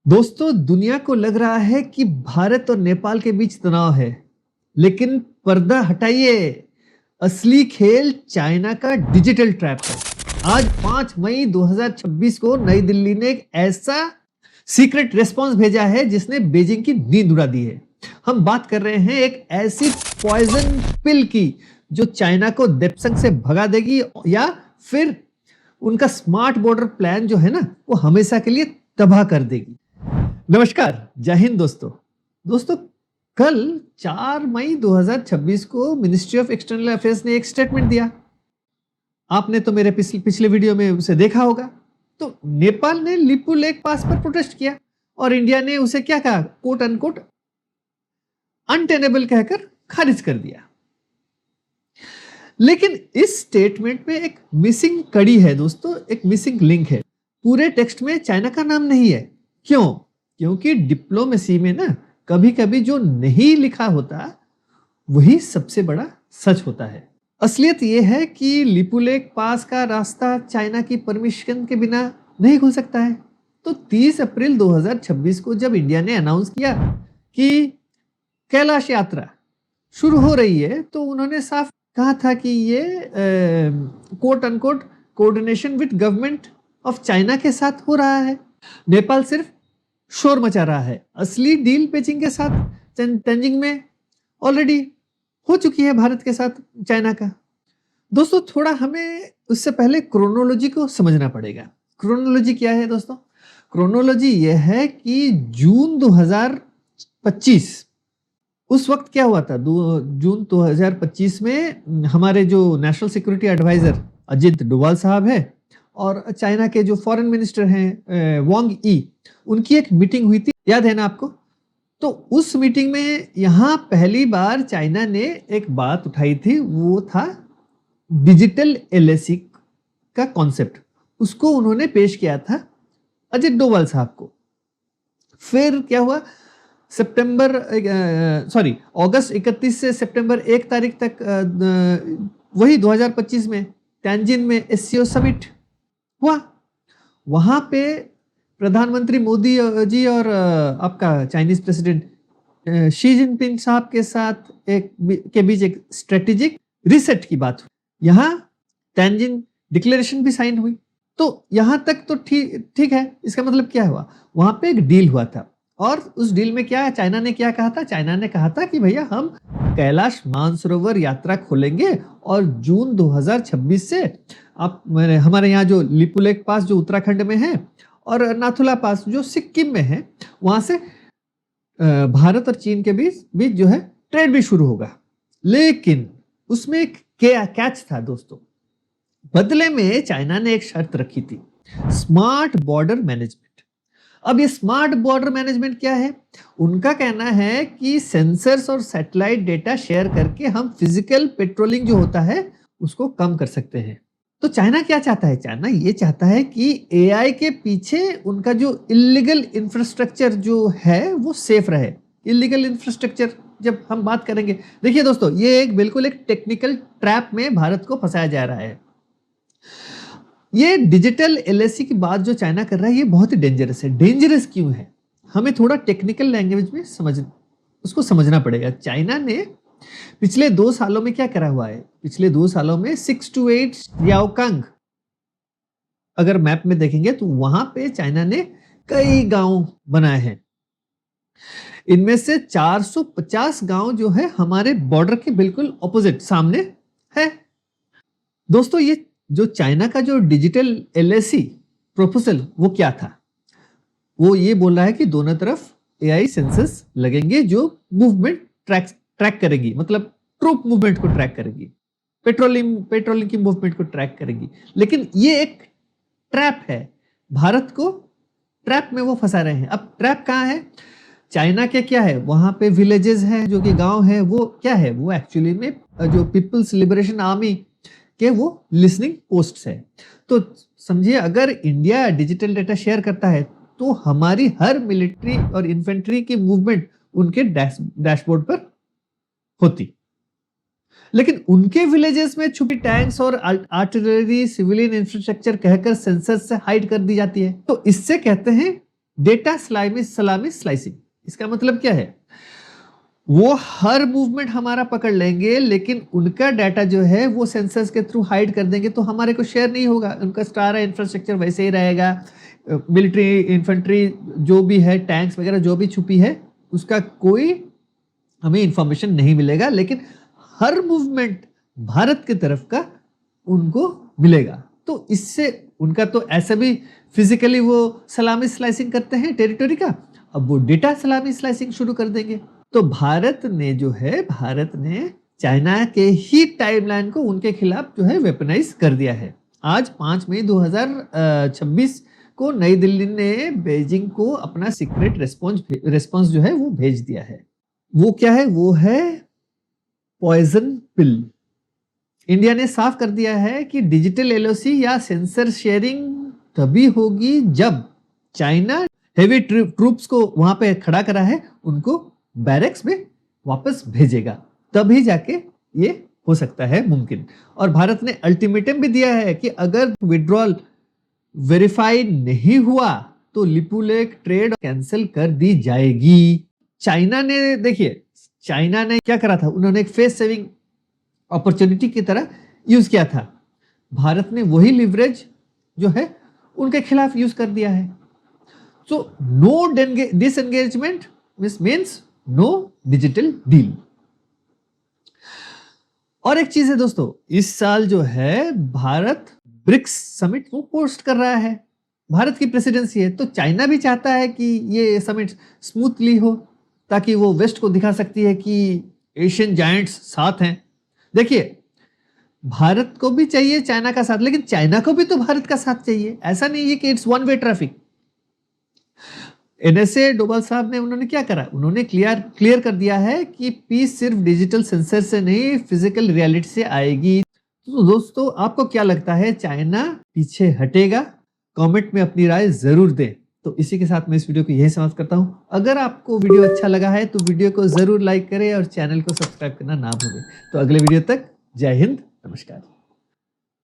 दोस्तों, दुनिया को लग रहा है कि भारत और नेपाल के बीच तनाव है, लेकिन पर्दा हटाइए, असली खेल चाइना का डिजिटल ट्रैप है। आज 5 मई 2026 को नई दिल्ली ने एक ऐसा सीक्रेट रेस्पॉन्स भेजा है जिसने बीजिंग की नींद उड़ा दी है। हम बात कर रहे हैं एक ऐसी पॉइजन पिल की जो चाइना को देपसंग से भगा देगी या फिर उनका स्मार्ट बॉर्डर प्लान जो है ना, वो हमेशा के लिए तबाह कर देगी। नमस्कार, जय हिंद दोस्तों, कल 4 मई 2026 को मिनिस्ट्री ऑफ एक्सटर्नल अफेयर्स ने एक स्टेटमेंट दिया। आपने तो मेरे पिछले वीडियो में उसे देखा होगा। तो नेपाल ने लिपू लेक पास पर प्रोटेस्ट किया और इंडिया ने उसे क्या कहा, कोट अनकोट अनटेनेबल कहकर खारिज कर दिया। लेकिन इस स्टेटमेंट में एक मिसिंग कड़ी है दोस्तों, एक मिसिंग लिंक है। पूरे टेक्स्ट में चाइना का नाम नहीं है। क्यों? क्योंकि डिप्लोमेसी में ना कभी कभी जो नहीं लिखा होता वही सबसे बड़ा सच होता है। असलियत यह है कि लिपू लेक पास का रास्ता चाइना की परमिशन के बिना नहीं खुल सकता है। तो 30 अप्रैल 2026 को जब इंडिया ने अनाउंस किया कि कैलाश यात्रा शुरू हो रही है, तो उन्होंने साफ कहा था कि ये quote unquote coordination with government of China के साथ हो रहा है। नेपाल सिर्फ शोर मचा रहा है। असली डील पेचिंग के साथ तेंजिंग में ऑलरेडी हो चुकी है भारत के साथ चाइना का। दोस्तों, थोड़ा हमें उससे पहले क्रोनोलॉजी को समझना पड़ेगा। क्रोनोलॉजी क्या है दोस्तों? क्रोनोलॉजी यह है कि जून 2025 उस वक्त क्या हुआ था। जून 2025 में हमारे जो national security advisor Ajit Doval साहब है और चाइना के जो फॉरेन मिनिस्टर हैं वांग ई, उनकी एक मीटिंग हुई थी, याद है ना आपको? तो उस मीटिंग में यहाँ पहली बार चाइना ने एक बात उठाई थी, वो था डिजिटल एलएसी का कॉन्सेप्ट। उसको उन्होंने पेश किया था अजित डोभाल साहब को। फिर क्या हुआ, अगस्त 31 से सितंबर 1 तारीख तक वही 2025 में तेंजिन में एससीओ समिट हुआ। वहां पे प्रधानमंत्री मोदी जी और आपका चाइनीज प्रेसिडेंट शी जिनपिंग साहब के साथ के बीच एक स्ट्रेटेजिक रिसेट की बात हुई। यहाँ तेंजिन डिक्लेरेशन भी साइन हुई। तो यहां तक तो ठीक है। इसका मतलब क्या हुआ, वहां पे एक डील हुआ था और उस डील में क्या चाइना ने क्या कहा था? चाइना ने कहा था कि भैया हम कैलाश मानसरोवर यात्रा खोलेंगे और जून 2026 से आप हमारे यहाँ जो लिपू लेक पास जो उत्तराखंड में है और नाथुला पास जो सिक्किम में है, वहां से भारत और चीन के बीच जो है ट्रेड भी शुरू होगा। लेकिन उसमें एक कैच था दोस्तों। बदले में चाइना ने एक शर्त रखी थी, स्मार्ट बॉर्डर मैनेजमेंट। अब ये स्मार्ट बॉर्डर मैनेजमेंट क्या है? उनका कहना है कि सेंसर्स और सैटेलाइट डेटा शेयर करके हम फिजिकल पेट्रोलिंग जो होता है उसको कम कर सकते हैं। तो चाइना क्या चाहता है? चाइना ये चाहता है कि एआई के पीछे उनका जो इलीगल इंफ्रास्ट्रक्चर जो है वो सेफ रहे। इलीगल इंफ्रास्ट्रक्चर जब हम बात करेंगे, देखिए दोस्तों, ये बिल्कुल एक टेक्निकल ट्रैप में भारत को फंसाया जा रहा है। ये डिजिटल एलएसी की बात जो चाइना कर रहा है, ये बहुत ही डेंजरस है। डेंजरस क्यों है? हमें थोड़ा टेक्निकल लैंग्वेज में उसको समझना पड़ेगा। चाइना ने पिछले 2 सालों में क्या करा हुआ है? पिछले 2 सालों में 6-8 याओकांग, अगर मैप में देखेंगे तो वहां पे चाइना ने कई गांव बनाए हैं। इनमें से 450 गांव जो है हमारे बॉर्डर के बिल्कुल ऑपोजिट सामने है। दोस्तों, ये जो चाइना का जो डिजिटल एलएसी प्रोपोजल वो क्या था? वो ये बोल रहा है कि दोनों तरफ एआई सेंसर्स लगेंगे जो मूवमेंट ट्रैक करेगी, मतलब ट्रूप मूवमेंट को ट्रैक करेगी, पेट्रोलिंग की मूवमेंट को ट्रैक करेगी। लेकिन ये एक ट्रैप है, भारत को ट्रैप में वो फंसा रहे हैं। अब ट्रैप कहाँ है? चाइना के क्या है, वहां पे विलेजेस हैं जो कि गांव है, वो क्या है, वो एक्चुअली में जो पीपल्स लिबरेशन आर्मी के वो लिसनिंग पोस्ट है। तो समझिए, अगर इंडिया डिजिटल डेटा शेयर करता है तो हमारी हर मिलिट्री और इन्फेंट्री की मूवमेंट उनके डैशबोर्ड पर होती। लेकिन उनके विलेजेस में छुपी टैंक्स और आर्टिलरी सिविलियन इंफ्रास्ट्रक्चर कहकर सेंसर से हाइड कर दी जाती है। तो इससे कहते हैं डेटा सलामी स्लाइसिंग। इसका मतलब क्या है? वो हर मूवमेंट हमारा पकड़ लेंगे, लेकिन उनका डाटा जो है वो सेंसर्स के थ्रू हाइड कर देंगे, तो हमारे को शेयर नहीं होगा। उनका सारा इंफ्रास्ट्रक्चर वैसे ही रहेगा, मिलिट्री इन्फेंट्री जो भी है, टैंक्स वगैरह जो भी छुपी है, उसका कोई हमें इंफॉर्मेशन नहीं मिलेगा, लेकिन हर मूवमेंट भारत की तरफ का उनको मिलेगा। तो इससे उनका तो ऐसे भी फिजिकली वो सलामी स्लाइसिंग करते हैं टेरिटरी का, अब वो डेटा सलामी स्लाइसिंग शुरू कर देंगे। तो भारत ने चाइना के ही टाइमलाइन को उनके खिलाफ जो है वेपनाइज कर दिया है। आज 5 मई 2026 को नई दिल्ली ने बीजिंग को अपना सीक्रेट रिस्पॉन्स जो है वो भेज दिया है। वो क्या है? वो है पॉइजन पिल। इंडिया ने साफ कर दिया है कि डिजिटल एलओसी या सेंसर शेयरिंग तभी होगी जब चाइना हेवी ट्रूप्स को वहां पे खड़ा करा है, उनको बैरक्स में वापस भेजेगा, तभी जाके ये हो सकता है मुमकिन। और भारत ने अल्टीमेटम भी दिया है कि अगर विड्रॉल वेरीफाई नहीं हुआ तो लिपुलेक ट्रेड कैंसिल कर दी जाएगी। चाइना ने क्या करा था? उन्होंने एक फेस सेविंग अपॉर्चुनिटी की तरह यूज किया था। भारत ने वही लिवरेज जो है उनके खिलाफ यूज कर दिया है। So no disengagement means no digital deal. और एक चीज है दोस्तों, इस साल जो है भारत ब्रिक्स समिट को होस्ट कर रहा है, भारत की प्रेसिडेंसी है, तो चाइना भी चाहता है कि ये समिट स्मूथली हो, ताकि वो वेस्ट को दिखा सकती है कि एशियन जायंट्स साथ हैं। देखिए, भारत को भी चाहिए चाइना का साथ, लेकिन चाइना को भी तो भारत का साथ चाहिए। ऐसा नहीं है कि it's one way traffic. NSA Doval साहब ने उन्होंने क्या करा? उन्होंने क्लियर कर दिया है कि पीस सिर्फ डिजिटल सेंसर से नहीं, फिजिकल रियलिटी से आएगी। तो दोस्तों, आपको क्या लगता है, चाइना पीछे हटेगा? कमेंट में अपनी राय जरूर दें। तो इसी के साथ मैं इस वीडियो को यही समाप्त करता हूं। अगर आपको वीडियो अच्छा लगा है तो वीडियो को जरूर लाइक करें और चैनल को सब्सक्राइब करना ना भूलें। तो अगले वीडियो तक जय हिंद, नमस्कार।